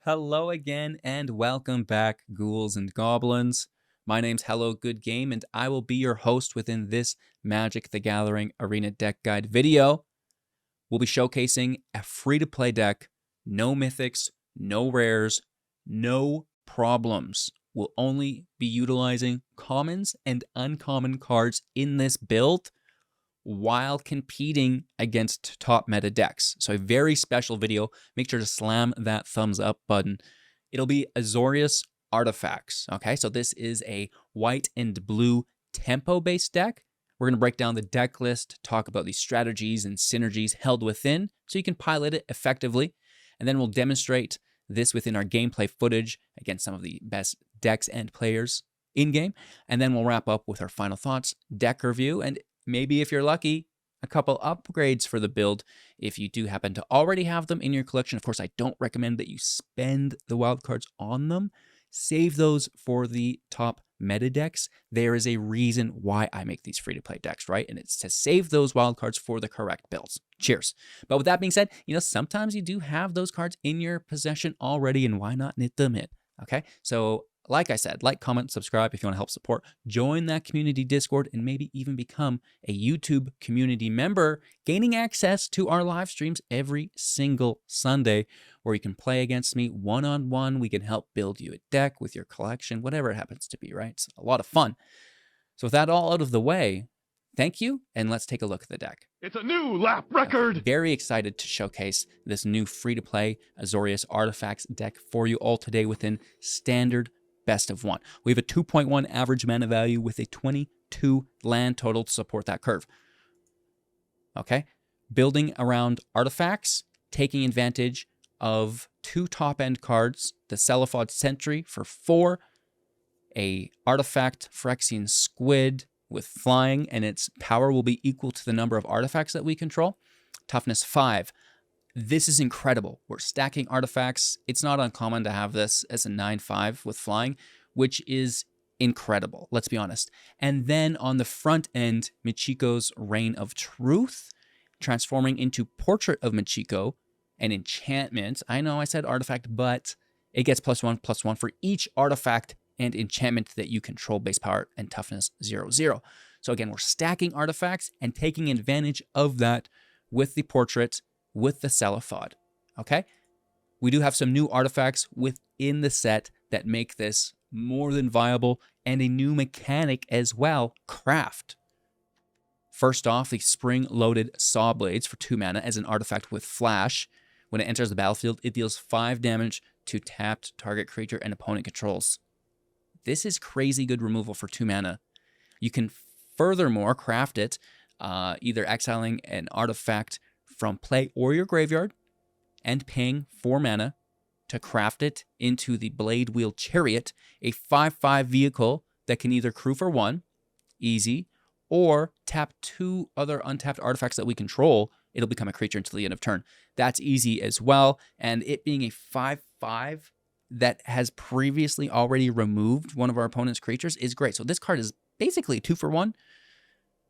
Hello again and welcome back, ghouls and goblins. My name's Hello Good Game, and I will be your host within this Magic the Gathering Arena deck guide video. We'll be showcasing a free-to-play deck, no mythics, no rares, no problems. We'll only be utilizing commons and uncommon cards in this build while competing against top meta decks. So a very special video. Make sure to slam that thumbs up button. It'll be Azorius artifacts. Okay, so this is a white and blue tempo-based deck. We're going to break down the deck list, talk about the strategies and synergies held within so you can pilot it effectively. And then we'll demonstrate this within our gameplay footage against some of the best decks and players in-game. And then we'll wrap up with our final thoughts, deck review, and maybe if you're lucky, a couple upgrades for the build if you do happen to already have them in your collection. Of course, I don't recommend that you spend the wildcards on them. Save those for the top meta decks. There is a reason why I make these free-to-play decks, right? And it's to save those wildcards for the correct builds. Cheers. But with that being said, sometimes you do have those cards in your possession already, and why not knit them in? Okay, so like I said, like, comment, subscribe if you want to help support. Join that community Discord and maybe even become a YouTube community member, gaining access to our live streams every single Sunday where you can play against me one-on-one. We can help build you a deck with your collection, whatever it happens to be, right? It's a lot of fun. So with that all out of the way, thank you, and let's take a look at the deck. It's a new lap record! I'm very excited to showcase this new free-to-play Azorius Artifacts deck for you all today within Standard Best of 1. We have a 2.1 average mana value with a 22 land total to support that curve. Okay, building around artifacts, taking advantage of two top-end cards, the Cephalopod Sentry for 4, a artifact Phyrexian Squid with flying, and its power will be equal to the number of artifacts that we control. Toughness 5. This is incredible. We're stacking artifacts. It's not uncommon to have this as a 9/5 with flying, which is incredible, let's be honest. And then on the front end, Michiko's Reign of Truth, transforming into Portrait of Michiko, an enchantment. I know I said artifact, but it gets +1/+1 for each artifact and enchantment that you control, base power and toughness 0/0. So again, we're stacking artifacts and taking advantage of that with the portrait, with the Cephalopod. Okay? We do have some new artifacts within the set that make this more than viable, and a new mechanic as well, craft. First off, the Spring-Loaded Sawblades for 2 mana as an artifact with flash. When it enters the battlefield, it deals 5 damage to tapped target creature and opponent controls. This is crazy good removal for 2 mana. You can furthermore craft it, either exiling an artifact from play or your graveyard and paying 4 mana to craft it into the Blade Wheel Chariot, a 5/5 vehicle that can either crew for 1, easy, or tap 2 other untapped artifacts that we control. It'll become a creature until the end of turn. That's easy as well, and it being a 5/5 that has previously already removed one of our opponent's creatures is great. So this card is basically a 2-for-1.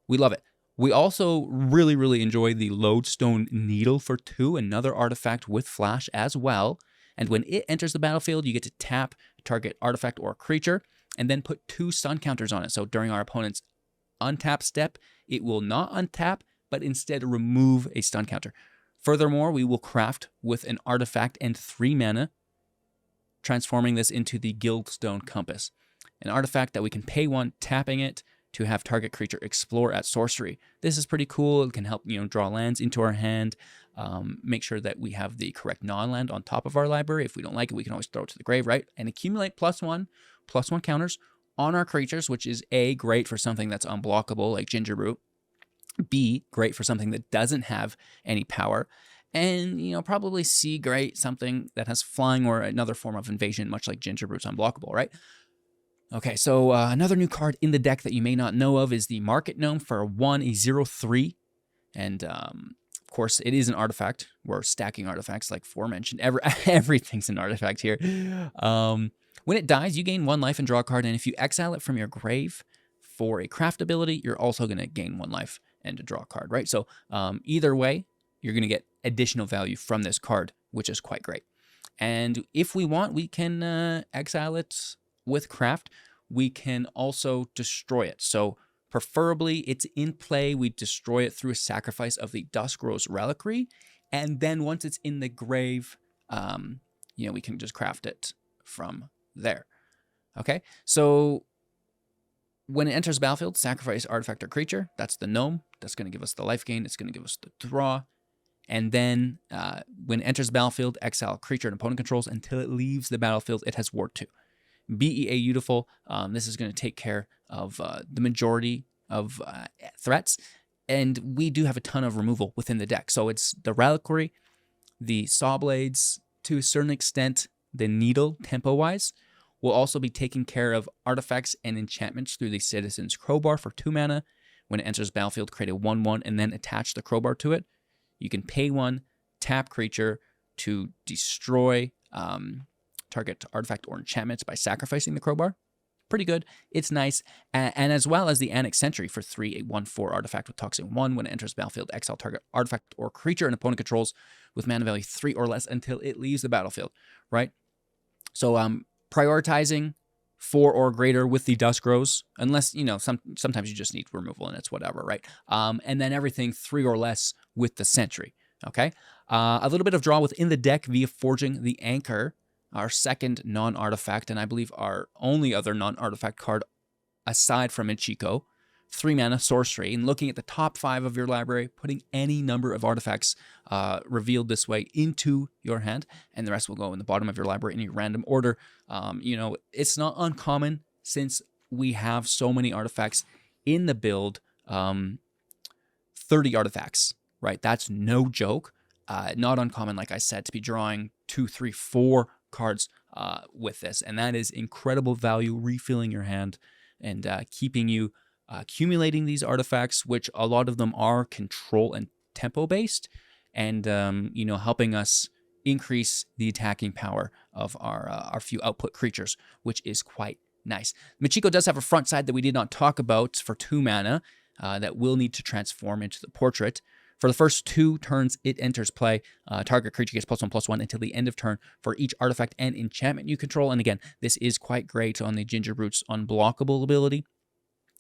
We love it. We also really enjoy the Lodestone Needle for 2, another artifact with flash as well. And when it enters the battlefield, you get to tap a target artifact or creature and then put 2 stun counters on it. So during our opponent's untap step, it will not untap, but instead remove a stun counter. Furthermore, we will craft with an artifact and 3 mana, transforming this into the Guildstone Compass, an artifact that we can pay 1, tapping it to have target creature explore at sorcery. This is pretty cool. It can help, draw lands into our hand, make sure that we have the correct non-land on top of our library. If we don't like it, we can always throw it to the grave, right? And accumulate +1/+1 counters on our creatures, which is A, great for something that's unblockable like Gingerroot, B, great for something that doesn't have any power, and probably C, great, something that has flying or another form of invasion, much like Gingerroot's unblockable, right? Okay, so another new card in the deck that you may not know of is the Market Gnome for 1, a 0/3. And of course, it is an artifact. We're stacking artifacts like aforementioned. Everything's an artifact here. When it dies, you gain 1 life and draw a card. And if you exile it from your grave for a craft ability, you're also going to gain 1 life and to draw a card, right? So either way, you're going to get additional value from this card, which is quite great. And if we want, we can exile it with craft. We can also destroy it. So preferably it's in play, we destroy it through a sacrifice of the Dusk Rose Reliquary. And then once it's in the grave, we can just craft it from there. Okay, so when it enters the battlefield, sacrifice artifact or creature. That's the gnome. That's going to give us the life gain. It's going to give us the draw. And then when it enters the battlefield, exile a creature an opponent controls until it leaves the battlefield. It has Ward 2. BEA Beautiful. This is going to take care of the majority of threats. And we do have a ton of removal within the deck. So it's the Reliquary, the Sawblades, to a certain extent, the Needle, tempo-wise. We'll also be taking care of artifacts and enchantments through the Citizen's Crowbar for 2 mana. When it enters battlefield, create a 1/1 and then attach the Crowbar to it. You can pay 1, tap creature to destroy target artifact or enchantments by sacrificing the Crowbar. Pretty good. It's nice. And as well as the Annex Sentry for 3, a 1/4 artifact with Toxic 1. When it enters battlefield, exile target artifact or creature an opponent controls with mana value 3 or less until it leaves the battlefield, right? So prioritizing 4 or greater with the Dusk Rose, unless, sometimes you just need removal and it's whatever, right? And then everything 3 or less with the Sentry, okay? A little bit of draw within the deck via Forging the Anchor, our second non-artifact, and I believe our only other non-artifact card aside from Michiko. 3 mana, sorcery, and looking at the top 5 of your library, putting any number of artifacts revealed this way into your hand, and the rest will go in the bottom of your library in a random order. It's not uncommon since we have so many artifacts in the build, 30 artifacts, right? That's no joke. Not uncommon, like I said, to be drawing 2, 3, 4 cards with this, and that is incredible value, refilling your hand and keeping you accumulating these artifacts, which a lot of them are control and tempo based, and helping us increase the attacking power of our few output creatures, which is quite nice. Michiko does have a front side that we did not talk about for 2 mana that will need to transform into the portrait. For the first 2 turns it enters play, target creature gets +1/+1 until the end of turn for each artifact and enchantment you control. And again, this is quite great on the Gingerroot's unblockable ability.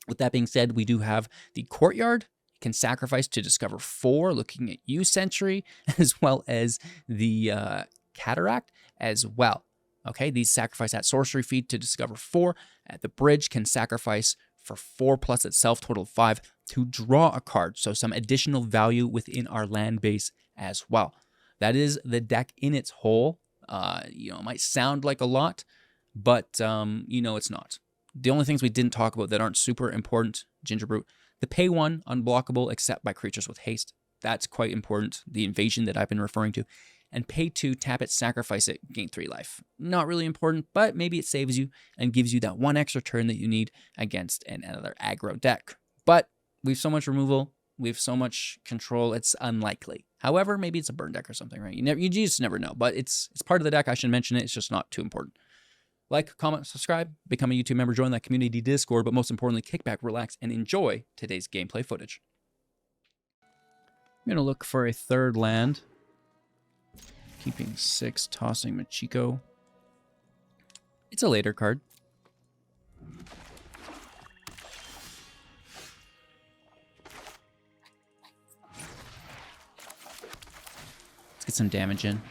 With that being said, we do have the Courtyard. You can sacrifice to discover 4, looking at you, Sentry, as well as the Cataract as well. Okay, these sacrifice at sorcery feed to discover 4. At the bridge can sacrifice for 4 plus itself, total of 5, to draw a card. So some additional value within our land base as well. That is the deck in its whole. It might sound like a lot, but it's not. The only things we didn't talk about that aren't super important, Gingerroot, the pay 1, unblockable except by creatures with haste. That's quite important. The invasion that I've been referring to. And pay 2, tap it, sacrifice it, gain 3 life. Not really important, but maybe it saves you and gives you that 1 extra turn that you need against another aggro deck. But we have so much removal, we have so much control, it's unlikely. However, maybe it's a burn deck or something, right? You just never know. But it's part of the deck. I should mention it. It's just not too important. Like, comment, subscribe, become a YouTube member, join that community Discord, but most importantly, kick back, relax, and enjoy today's gameplay footage. I'm going to look for a 3rd land. Keeping 6, tossing Michiko. It's a later card. Let's get some damage in.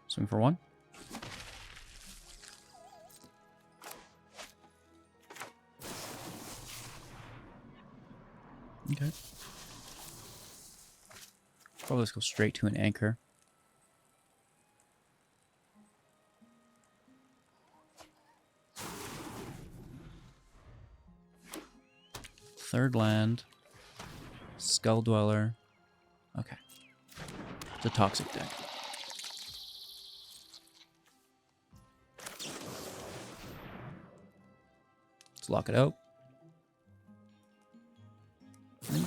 Swing for 1. Okay. Probably let's go straight to an anchor. Third land. Skull Dweller. Okay. It's a toxic deck. Let's lock it out.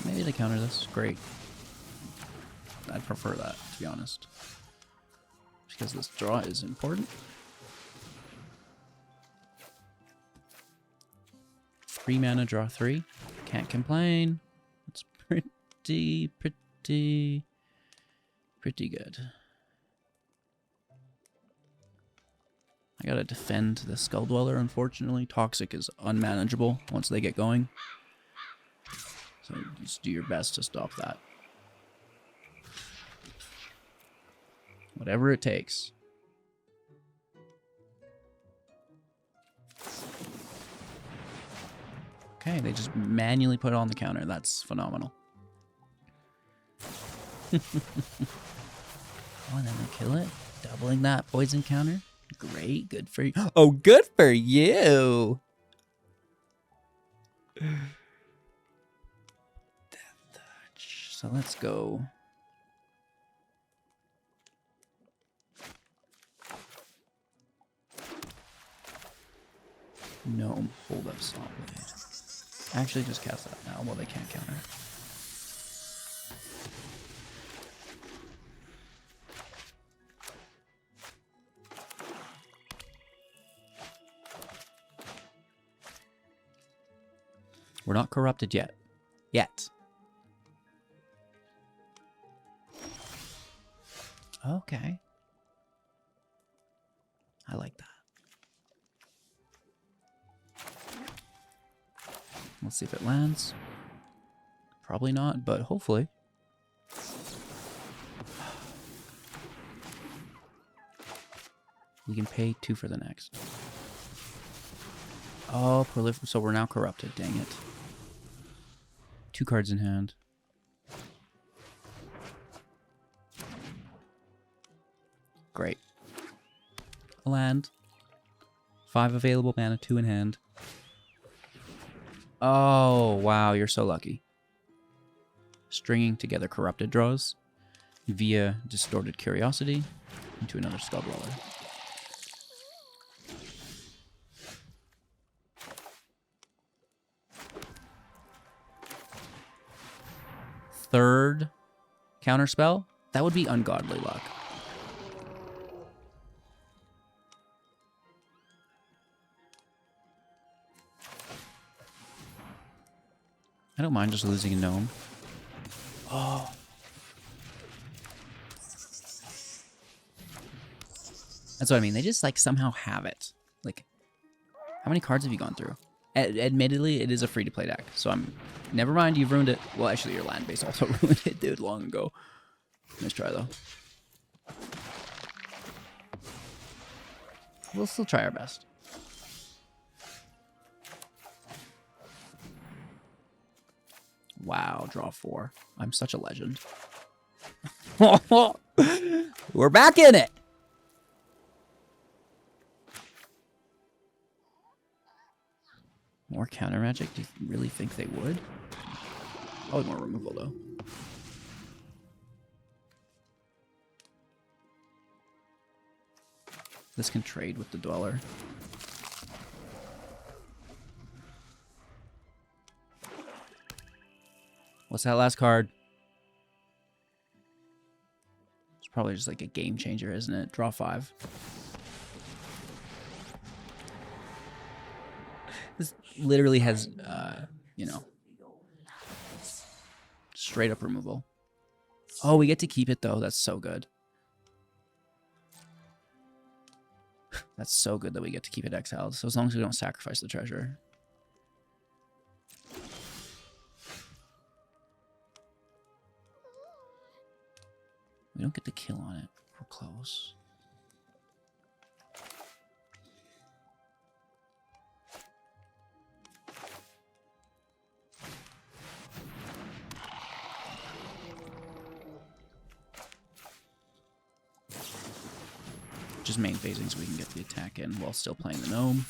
Maybe they counter this. Great. I'd prefer that, to be honest. Because this draw is important. 3 mana, draw 3. Can't complain. It's pretty good. I gotta defend the Skull Dweller, unfortunately. Toxic is unmanageable once they get going. So just do your best to stop that. Whatever it takes. Okay, they just manually put it on the counter. That's phenomenal. Oh, and then they kill it. Doubling that poison counter. Great, good for you. Oh, good for you! Death touch. So let's go. Gnome, hold up Sawblade. Actually, just cast that now. Well, they can't counter. We're not corrupted yet. Okay. I like that. Let's see if it lands. Probably not, but hopefully. We can pay 2 for the next. Oh, so we're now corrupted, dang it. 2 cards in hand. Great. A land. 5 available mana, 2 in hand. Oh, wow, you're so lucky. Stringing together corrupted draws via Distorted Curiosity into another Skull Dweller. Third counterspell? That would be Ungodly Luck. I don't mind just losing a gnome. Oh. That's what I mean. They just, like, somehow have it. Like, how many cards have you gone through? Admittedly, it is a free-to-play deck, so I'm... Never mind, you've ruined it. Well, actually, your land base also ruined it, dude, long ago. Nice try, though. We'll still try our best. Wow, draw 4. I'm such a legend. We're back in it! More counter magic? Do you really think they would? Oh, more removal, though. This can trade with the Dweller. What's that last card? It's probably just like a game changer, isn't it? Draw 5. This literally has, you know, straight up removal. Oh, we get to keep it, though. That's so good. That's so good that we get to keep it exiled. So as long as we don't sacrifice the treasure. We don't get the kill on it. We're close. Just main phasing so we can get the attack in while still playing the gnome.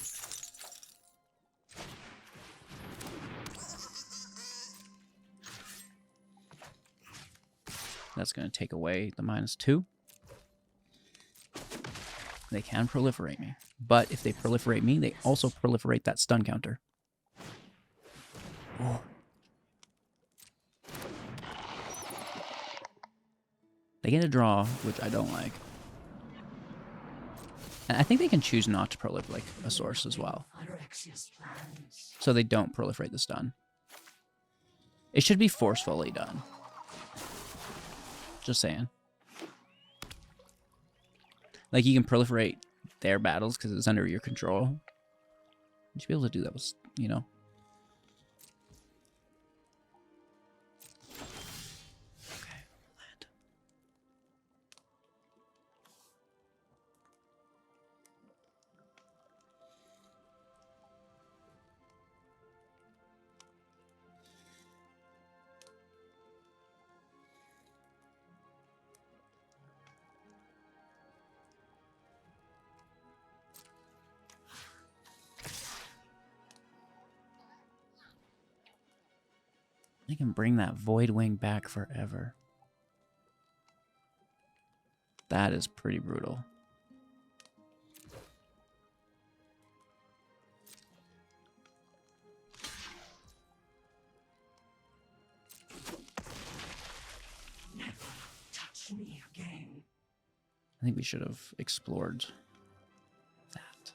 That's going to take away the -2. They can proliferate me. But if they proliferate me, they also proliferate that stun counter. Oh. They get a draw, which I don't like. And I think they can choose not to proliferate a source as well. So they don't proliferate the stun. It should be forcefully done. Just saying. Like, you can proliferate their battles because it's under your control. You should be able to do that with, you know. Okay, land. They can bring that Void Wing back forever. That is pretty brutal. Never touch me again. I think we should have explored that.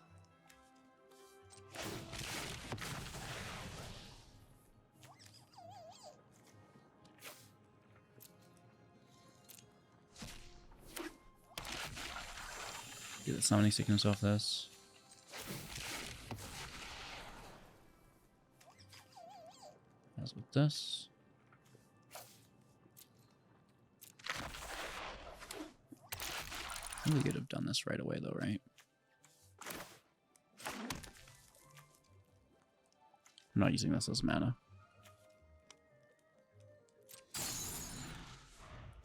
Get the summoning sequence off this. As with this. I think we could have done this right away though, right? I'm not using this as mana.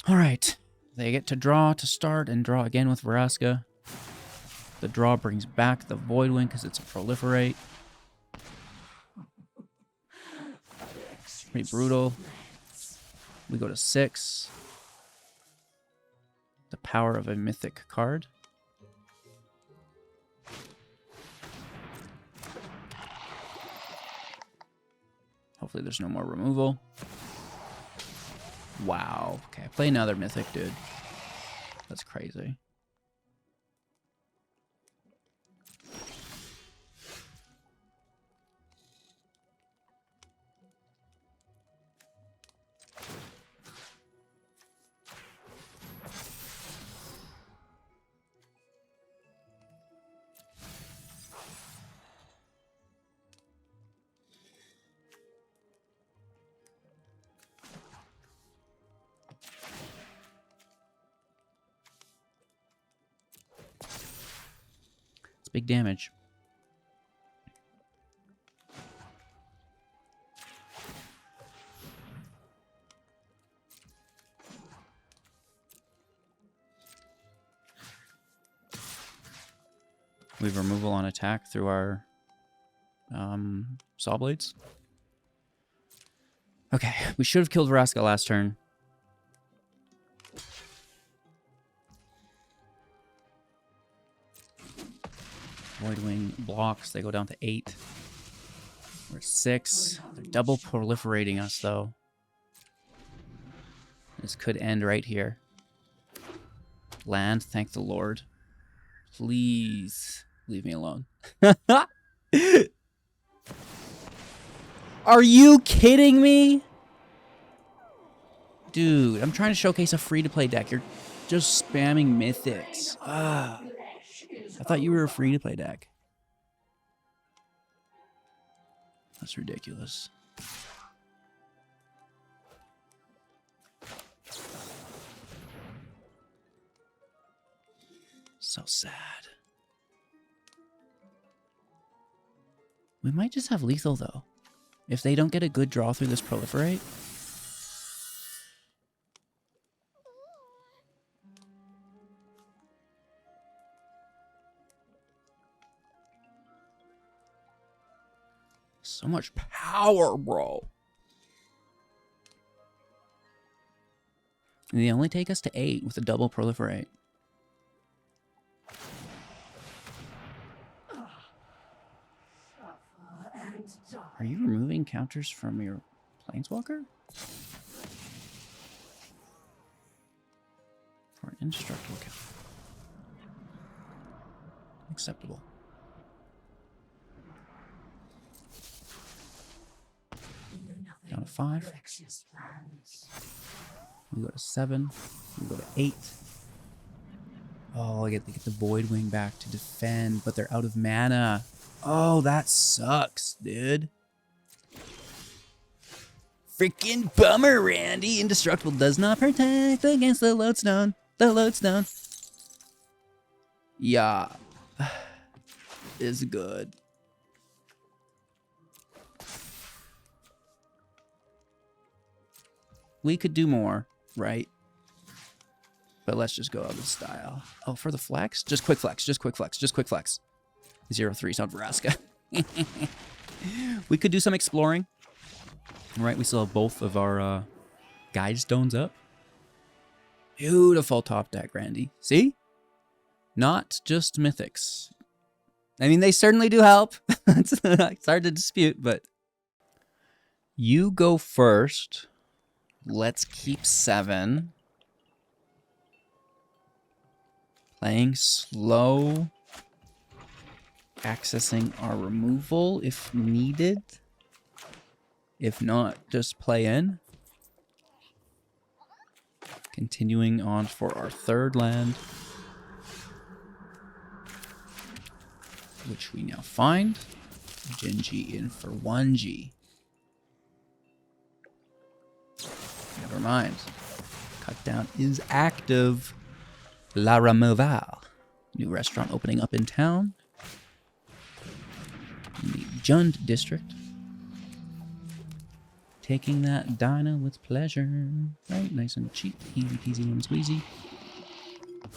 Alright. They get to draw to start and draw again with Vraska. The draw brings back the Voidwing because it's a proliferate. Pretty brutal. We go to 6. The power of a mythic card. Hopefully there's no more removal. Wow. Okay, play another mythic, dude. That's crazy. Big damage. We have removal on attack through our Sawblades. Okay, we should have killed Vraska last turn. Voidwing blocks, they go down to 8. We're at 6. They're double proliferating us, though. This could end right here. Land, thank the Lord. Please leave me alone. Are you kidding me? Dude, I'm trying to showcase a free-to-play deck. You're just spamming mythics. Ah. I thought you were a free-to-play deck. That's ridiculous. So sad. We might just have lethal, though. If they don't get a good draw through this proliferate. So much power, bro. And they only take us to 8 with a double proliferate. Are you removing counters from your Planeswalker? For an indestructible kill. Acceptable. Down to 5. We go to 7. We go to 8. Oh, I get the Void Wing back to defend, but they're out of mana. Oh, that sucks, dude. Freaking bummer, Randy. Indestructible does not protect against the Lodestone. The Lodestone. Yeah. Is good. We could do more, right? But let's just go out of style. Oh, for the flex? Just quick flex. Just quick flex. Just quick flex. 0-3 South Vraska. We could do some exploring. Right, we still have both of our guide stones up. Beautiful top deck, Randy. See? Not just mythics. I mean, they certainly do help. It's hard to dispute, but... You go first. Let's keep 7. Playing slow. Accessing our removal if needed. If not, just play in. Continuing on for our 3rd land. Which we now find. Genji in for 1G. Never mind. Cut down is active. La Removal. New restaurant opening up in town. In the Jund district. Taking that dino with pleasure. Right, nice and cheap. Easy peasy lemon squeezy.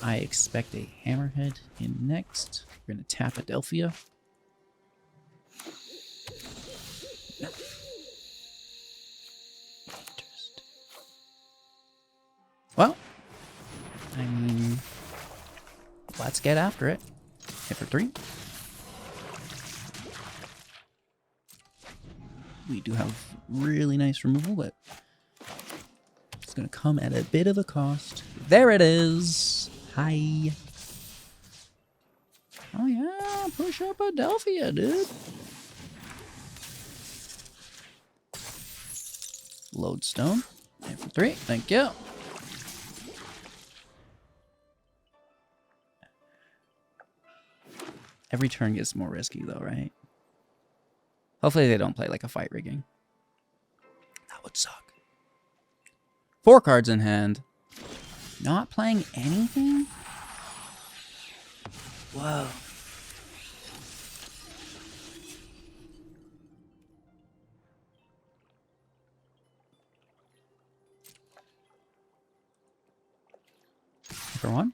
I expect a hammerhead in next. We're going to tap Adelphia. Well, I mean, let's get after it. Hit for 3. We do have really nice removal, but it's going to come at a bit of a cost. There it is. Hi. Oh yeah, push up Adelphia, dude. Lodestone. Hit for 3. Thank you. Every turn gets more risky, though, right? Hopefully they don't play like a fight rigging. That would suck. 4 cards in hand. Not playing anything? Whoa. For 1?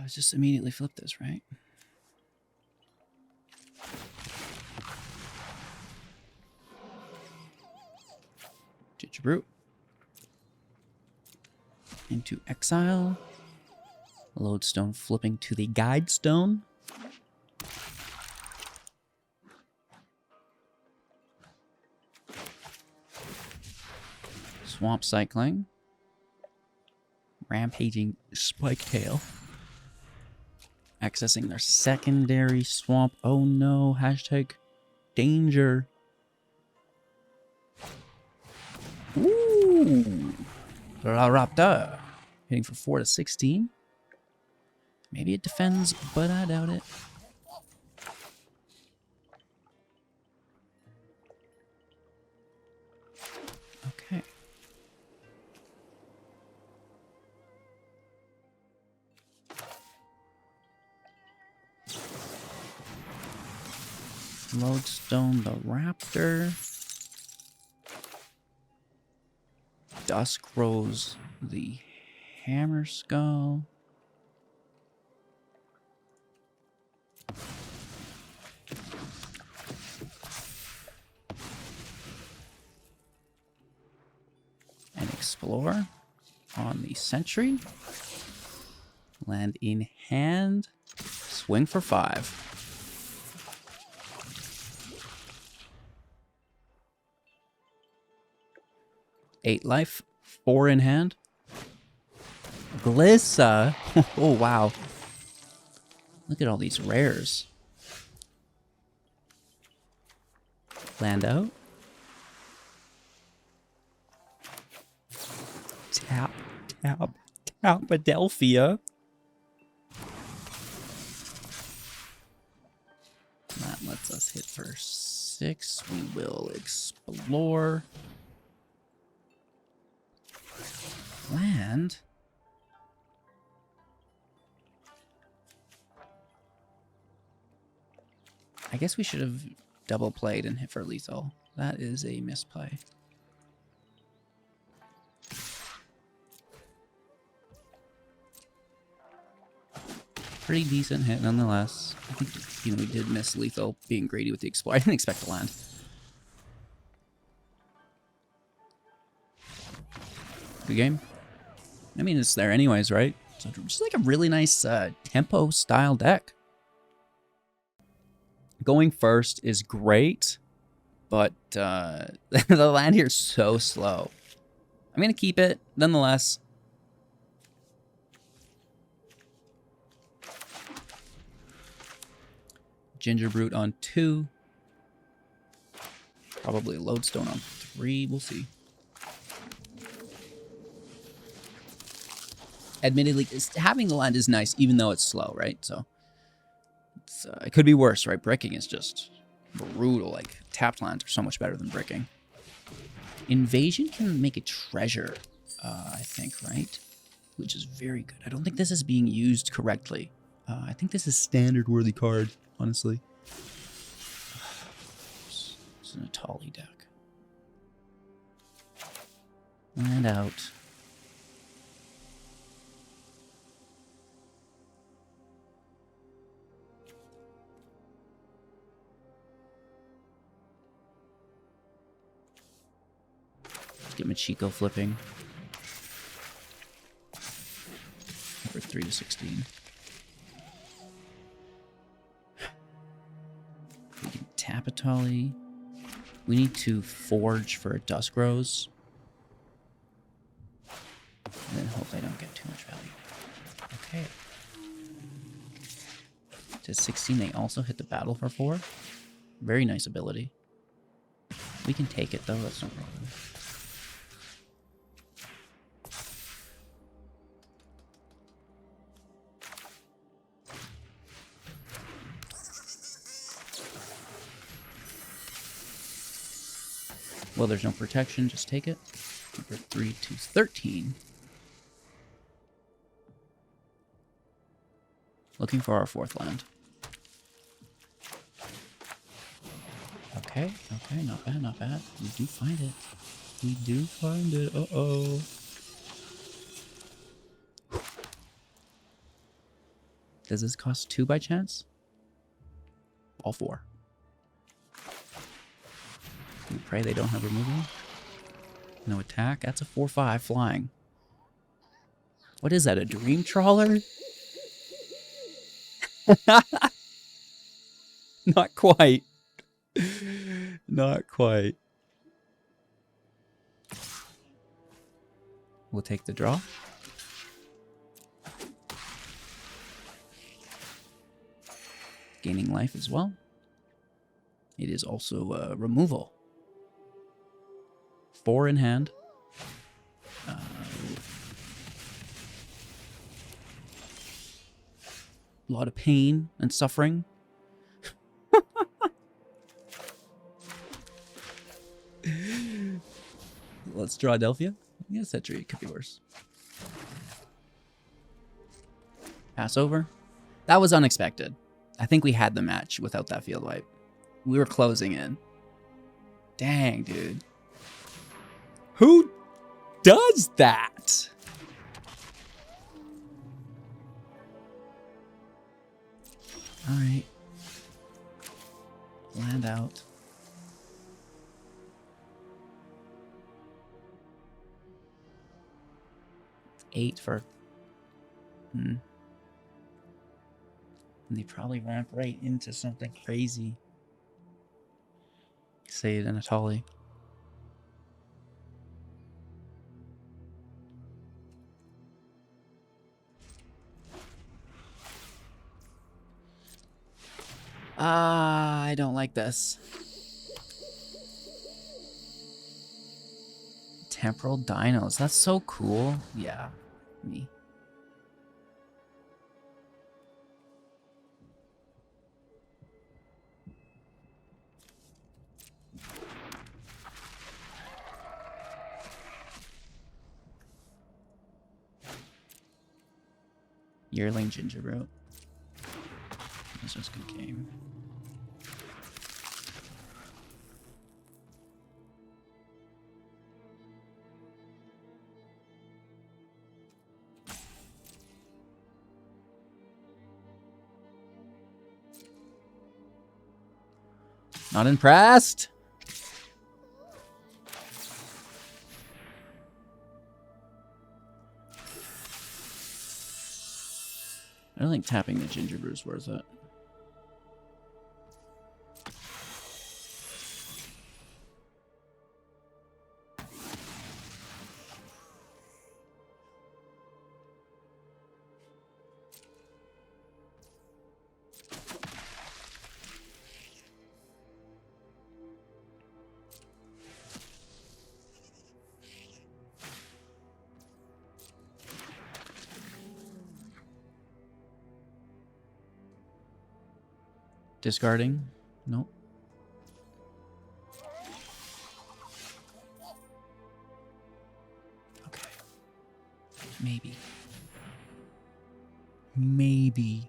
Just immediately flip this, right? Brute. Into exile. Lodestone flipping to the guide stone. Swamp cycling. Rampaging Spiketail. Accessing their secondary swamp. Oh no, hashtag danger. Ooh. La Raptor. Hitting for 4 to 16. Maybe it defends, but I doubt it. Okay. Lodestone the Raptor. Dusk rolls the Hammer Skull. And explore on the Sentry. Land in hand. Swing for 5. 8 life, 4 in hand. Glissa. Oh, wow. Look at all these rares. Land out. Tap, tap, Tapadelphia. That lets us hit for 6. We will explore. Land. I guess we should have double played and hit for lethal. That is a misplay. Pretty decent hit nonetheless. I think we did miss lethal being greedy with the explore. I didn't expect to land. Good game. I mean, it's there anyways, right? So just like a really nice tempo style deck. Going first is great, but the land here is so slow. I'm going to keep it nonetheless. Ginger Brute on 2. Probably Lodestone on 3. We'll see. Admittedly, having the land is nice, even though it's slow, right? So it could be worse, right? Bricking is just brutal. Like, tapped lands are so much better than bricking. Invasion can make a treasure, I think, right? Which is very good. I don't think this is being used correctly. I think this is standard worthy card, honestly. It's an Atali deck. Land out. Get Michiko flipping. For 3 to 16. We can tap a Tolly. We need to forge for a Dusk Rose. And then hope I don't get too much value. Okay. To 16, they also hit the battle for 4. Very nice ability. We can take it though, that's no problem. Well, there's no protection, just take it. Number 3 to 13. Looking for our 4th land. Okay, okay, not bad, not bad. We do find it. We do find it. Uh-oh. Does this cost 2 by chance? All 4. We pray they don't have removal. No attack. That's a 4/5 flying. What is that, a dream trawler? Not quite. Not quite. We'll take the draw. Gaining life as well. It is also removal. 4 in hand. A lot of pain and suffering. Let's draw Delphia. Yeah, Sentry. It could be worse. Pass over. That was unexpected. I think we had the match without that field wipe. We were closing in. Dang, dude. Who does that? All right. Land out. It's 8 for... And they probably ramp right into something crazy. Say it in Atali. I don't like this. Temporal dinos. That's so cool. Yeah, me. Yearling Gingerroot. This was a good game. Not impressed. I don't think tapping the Gingerbrew is worth it. Discarding? Nope. Okay. Maybe. Maybe.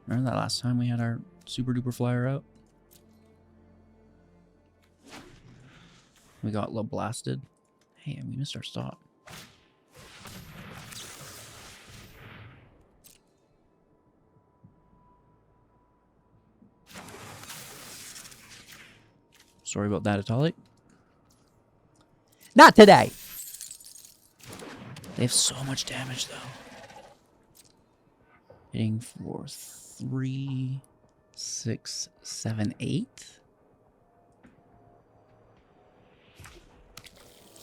Remember that last time we had our super duper flyer out? We got a little blasted. Hey, we missed our stop. Sorry about that, Atolic. Not today! They have so much damage, though. Hitting for 3, 6, 7, 8.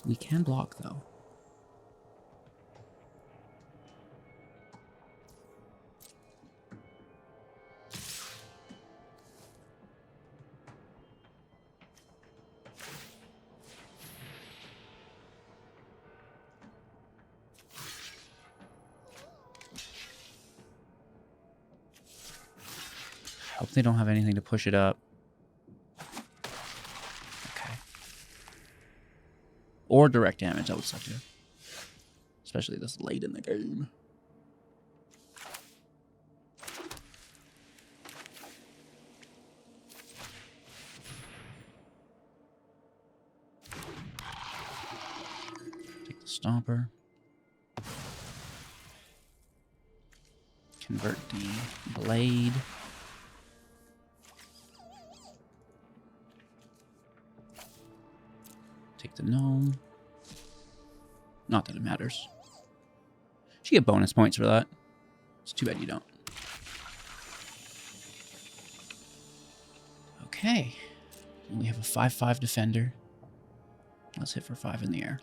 We can block, though. Hope they don't have anything to push it up. Okay. Or direct damage, that would suck too. Especially this late in the game. Take the Stomper. Convert the Blade. Take the Gnome. Not that it matters. You get bonus points for that. It's too bad you don't. Okay. And we have a 5/5 defender. Let's hit for 5 in the air.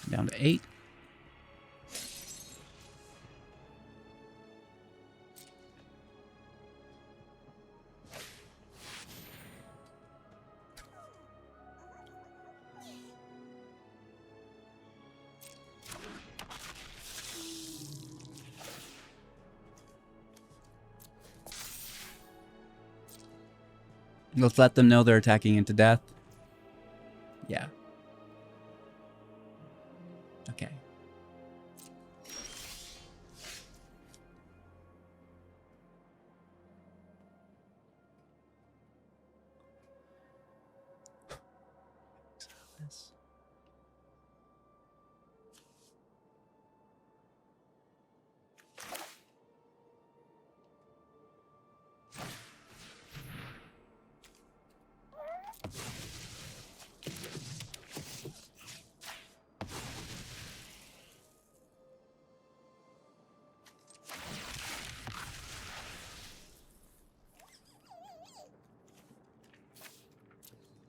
Down to 8. Let's let them know they're attacking into death. Yeah. Okay.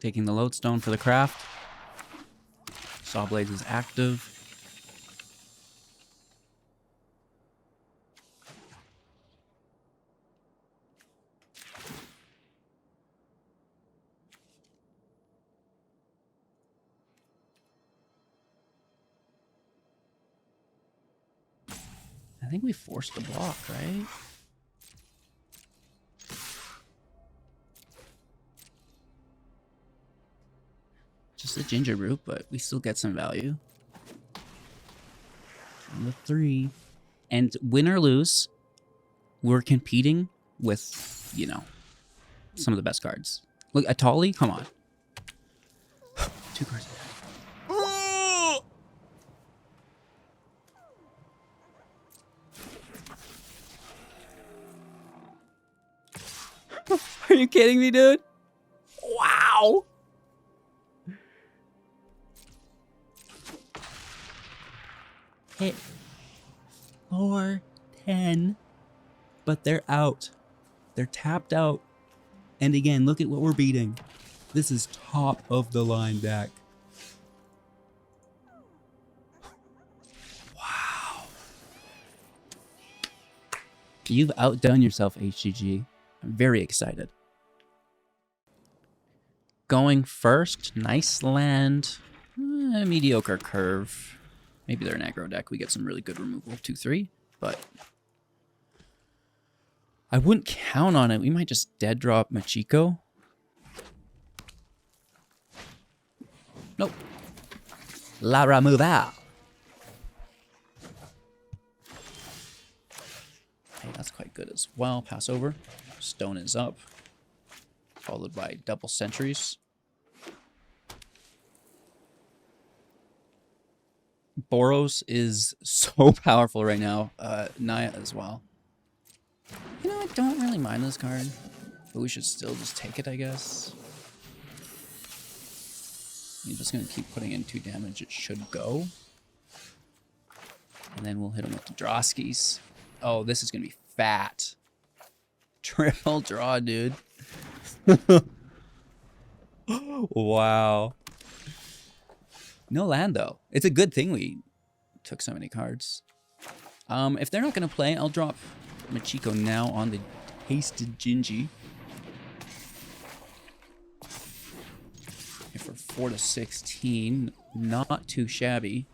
Taking the Lodestone for the craft. Sawblades is active. I think we forced the block, right? Just a ginger root, but we still get some value. On the 3. And win or lose, we're competing with, you know, some of the best cards. Look, Atali, come on. 2 cards. Are you kidding me, dude? Wow. Hit 4-10, but they're out. They're tapped out. And again, look at what we're beating. This is top of the line deck. Wow. You've outdone yourself, HGG. I'm very excited. Going first, nice land. Mediocre curve. Maybe they're an aggro deck. We get some really good removal. 2-3, but I wouldn't count on it. We might just dead drop Michiko. Nope. La removal. Hey, that's quite good as well. Pass over. Stone is up. Followed by double sentries. Boros is so powerful right now. Naya as well. You know, I don't really mind this card, but we should still just take it, I guess. You're just going to keep putting in 2 damage. It should go. And then we'll hit him with the Droskis. Oh, this is going to be fat. Triple draw, dude. Wow. No land, though. It's a good thing we took so many cards. If they're not going to play, I'll drop Michiko now on the Tasted Gingy. If we're 4-16, not too shabby.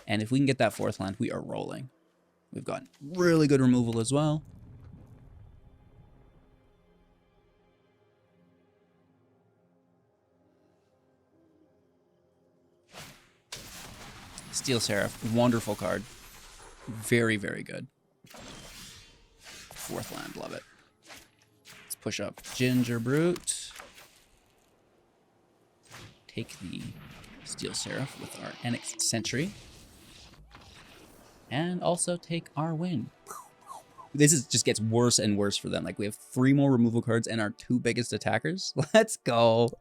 And if we can get that 4th land, we are rolling. We've got really good removal as well. Steel Seraph, wonderful card. Very, very good. 4th land, love it. Let's push up Ginger Brute. Take the Steel Seraph with our Annex Sentry. And also take our win. This just gets worse and worse for them. Like, we have 3 more removal cards and our 2 biggest attackers. Let's go.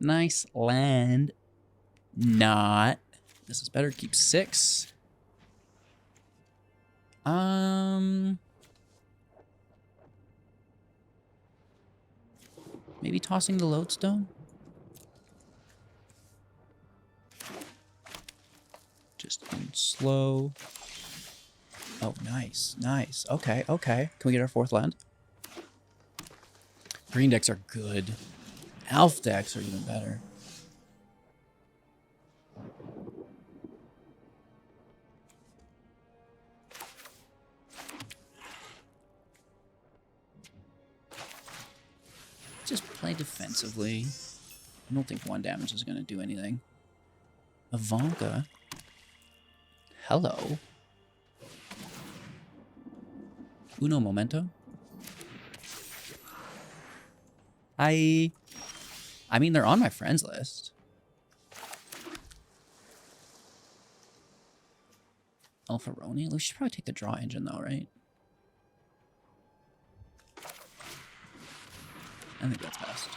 Nice land. Not. This is better. Keep 6. Maybe tossing the Lodestone? Just in slow. Oh, nice. Nice. Okay, okay. Can we get our 4th land? Green decks are good. Elf decks are even better. Just play defensively. I don't think 1 damage is going to do anything. Ivanka. Hello. Uno momento. I mean, they're on my friends list. Alpharoni? We should probably take the draw engine though, right? I think that's best.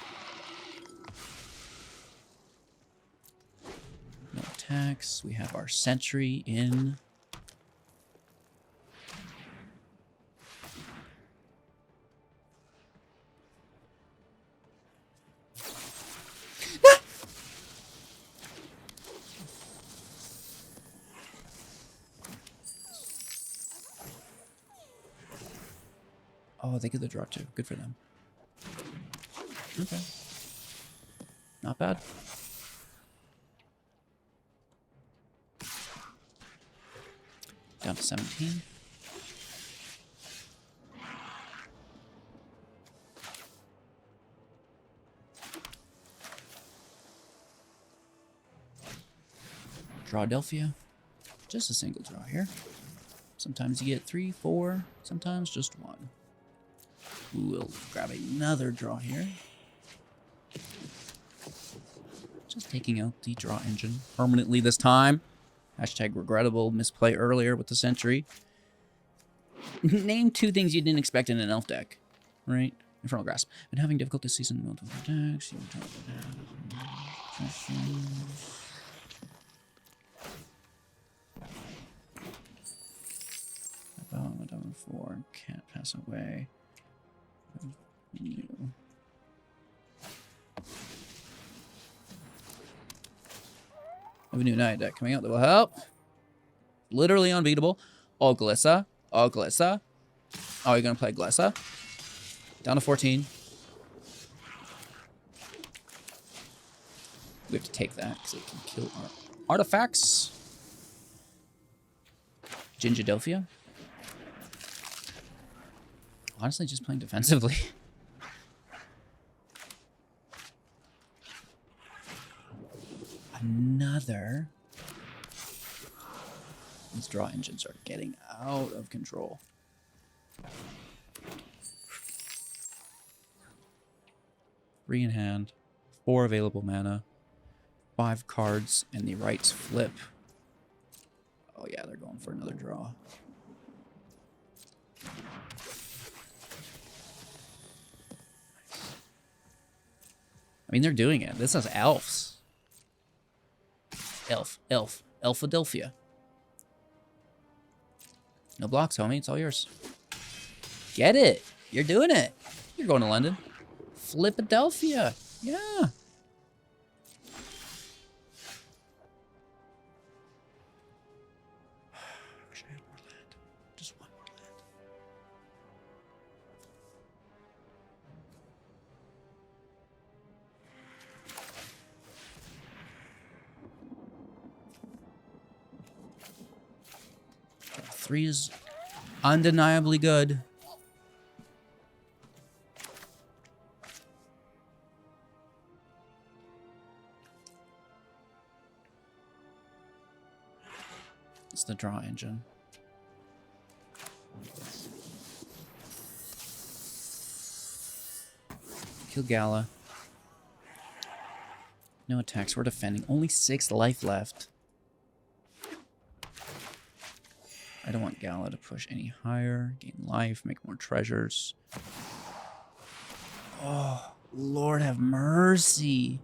No attacks. We have our Sentry in. Oh, they get the draw too. Good for them. Okay. Not bad. Down to 17. Draw Delphia. Just a single draw here. Sometimes you get 3, 4, sometimes just 1. We'll grab another draw here. Just taking out the draw engine permanently this time. Hashtag regrettable misplay earlier with the Sentry. Name 2 things you didn't expect in an elf deck, right? Infernal Grasp. Been having difficulty this season with multiple decks. Madame 4 can't pass away. New. I have a new Night deck coming out that will help. Literally unbeatable. All Glissa. All Glissa. Oh, you're going to play Glissa? Down to 14. We have to take that because it can kill our artifacts. Gingidelphia. Honestly, just playing defensively. Another. These draw engines are getting out of control. 3 in hand, 4 available mana, 5 cards, and the rights flip. Oh yeah, they're going for another draw. I mean, they're doing it. This is elves. Elfadelphia. No blocks, homie. It's all yours. Get it. You're doing it. You're going to London. Flipadelphia. Yeah. Wish I had more land. Just one more land. Okay, 3 is undeniably good. It's the draw engine. Kill Gala. No attacks. We're defending. Only 6 life left. I don't want Gala to push any higher. Gain life. Make more treasures. Oh, Lord have mercy.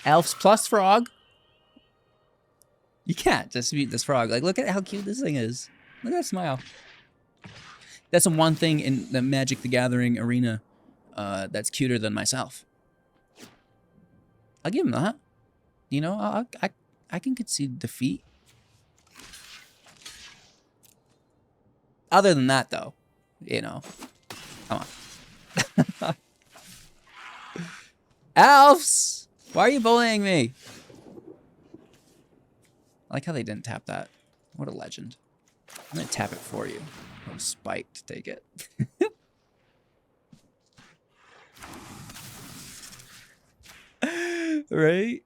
Elves plus frog. You can't dispute this frog. Like, look at how cute this thing is. Look at that smile. That's the one thing in the Magic the Gathering arena that's cuter than myself. I'll give him that. You know, I can concede defeat. Other than that, though, you know, come on. Elves! Why are you bullying me? I like how they didn't tap that. What a legend. I'm going to tap it for you. What a spite to take it. Right?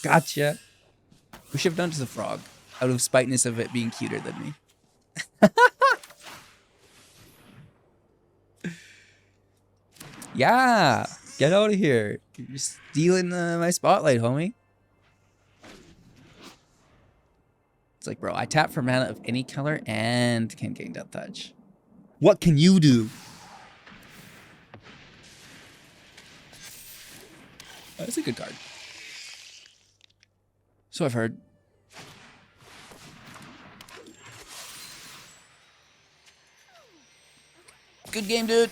Gotcha. We should have done it to the frog out of spiteness of it being cuter than me. Yeah, get out of here. You're stealing my spotlight, homie. It's like, bro, I tap for mana of any color and can gain Death Touch. What can you do? Oh, that's a good card. So I've heard. Good game, dude.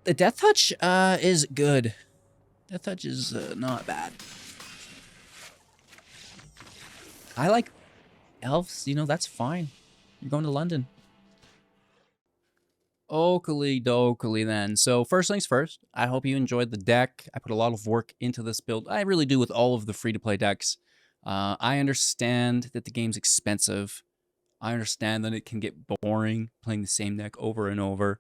the Death Touch is good. Death Touch is not bad. I like elves, you know, that's fine. You're going to London. Oakley dokley then. So first things first, I hope you enjoyed the deck. I put a lot of work into this build. I really do with all of the free-to-play decks. I understand that the game's expensive. I understand that it can get boring playing the same deck over and over.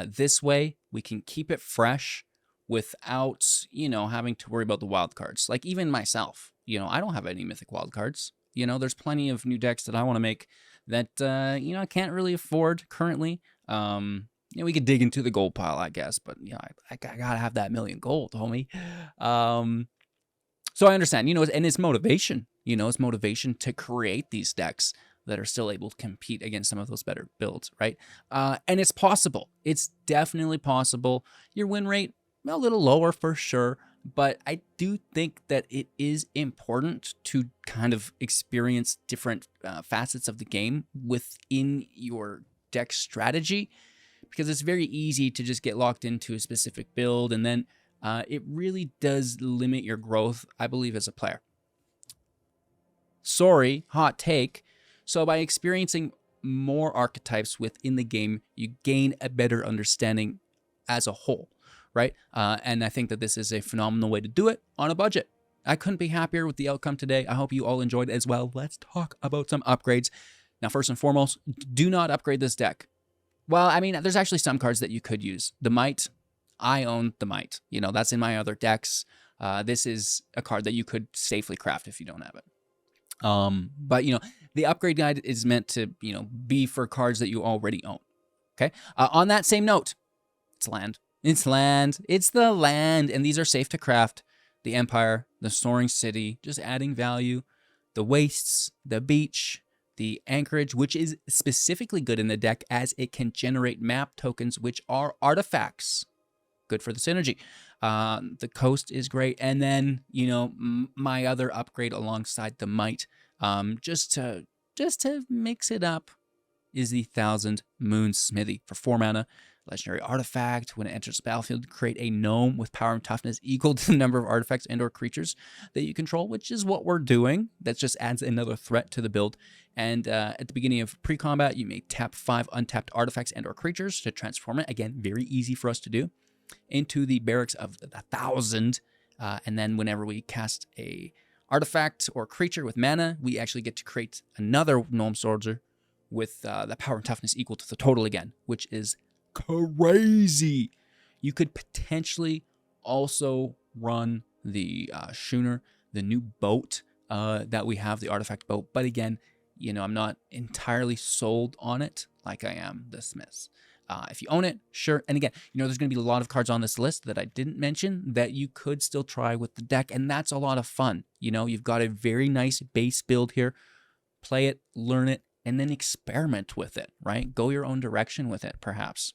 This way, we can keep it fresh without, you know, having to worry about the wild cards. Like even myself, you know, I don't have any mythic wild cards. You know, there's plenty of new decks that I want to make that, you know, I can't really afford currently. You know, we could dig into the gold pile, I guess, but you know, I gotta have that million gold, homie. So I understand, you know, and it's motivation, you know, it's motivation to create these decks that are still able to compete against some of those better builds, right? And it's possible. It's definitely possible. Your win rate, a little lower for sure, but I do think that it is important to kind of experience different facets of the game within your deck strategy, because it's very easy to just get locked into a specific build, and then it really does limit your growth, I believe, as a player. Sorry, hot take. So by experiencing more archetypes within the game, you gain a better understanding as a whole, right? And I think that this is a phenomenal way to do it on a budget. I couldn't be happier with the outcome today. I hope you all enjoyed it as well. Let's talk about some upgrades. Now, first and foremost, do not upgrade this deck. Well, I mean, there's actually some cards that you could use. The Might, I own the Might. You know, that's in my other decks. This is a card that you could safely craft if you don't have it. But, you know, the upgrade guide is meant to, you know, be for cards that you already own. Okay? On that same note, it's land. It's land. It's the land. And these are safe to craft. The Empire, the Soaring City, just adding value. The Wastes, the Beach, the Anchorage, which is specifically good in the deck as it can generate map tokens, which are artifacts. Good for the synergy. The Coast is great. And then, you know, my other upgrade alongside the Might, just to mix it up, is the 1,000 Moon Smithy for 4 mana. Legendary artifact. When it enters the battlefield, create a gnome with power and toughness equal to the number of artifacts and or creatures that you control, which is what we're doing. That just adds another threat to the build. And at the beginning of pre-combat, you may tap 5 untapped artifacts and or creatures to transform it. Again, very easy for us to do. Into the Barracks of the 1,000. And then whenever we cast a artifact or creature with mana, we actually get to create another gnome soldier with the power and toughness equal to the total again, which is crazy. You could potentially also run the schooner, the new boat that we have, the artifact boat. But again, you know, I'm not entirely sold on it like I am the Smiths. If you own it, sure. And again, you know, there's going to be a lot of cards on this list that I didn't mention that you could still try with the deck. And that's a lot of fun. You know, you've got a very nice base build here. Play it, learn it, and then experiment with it, right? Go your own direction with it, perhaps.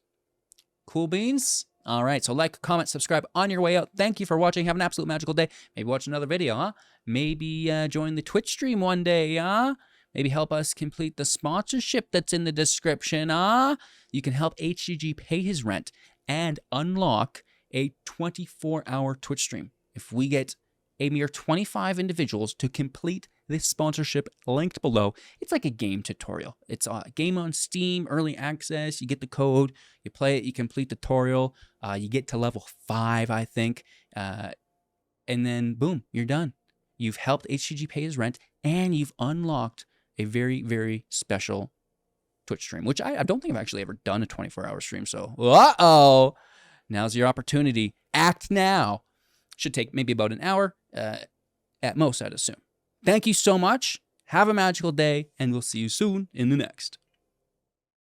Cool beans? All right, so like, comment, subscribe on your way out. Thank you for watching. Have an absolute magical day. Maybe watch another video, huh? Maybe join the Twitch stream one day, huh? Maybe help us complete the sponsorship that's in the description, huh? You can help HGG pay his rent and unlock a 24-hour Twitch stream. If we get a mere 25 individuals to complete this sponsorship linked below, it's like a game tutorial. It's a game on Steam, early access. You get the code, you play it, you complete the tutorial, you get to level 5, I think, and then boom, you're done. You've helped HGG pay his rent, and you've unlocked a very, very special Twitch stream, which I don't think I've actually ever done a 24-hour stream. So, now's your opportunity. Act now. Should take maybe about an hour at most, I'd assume. Thank you so much. Have a magical day, and we'll see you soon in the next.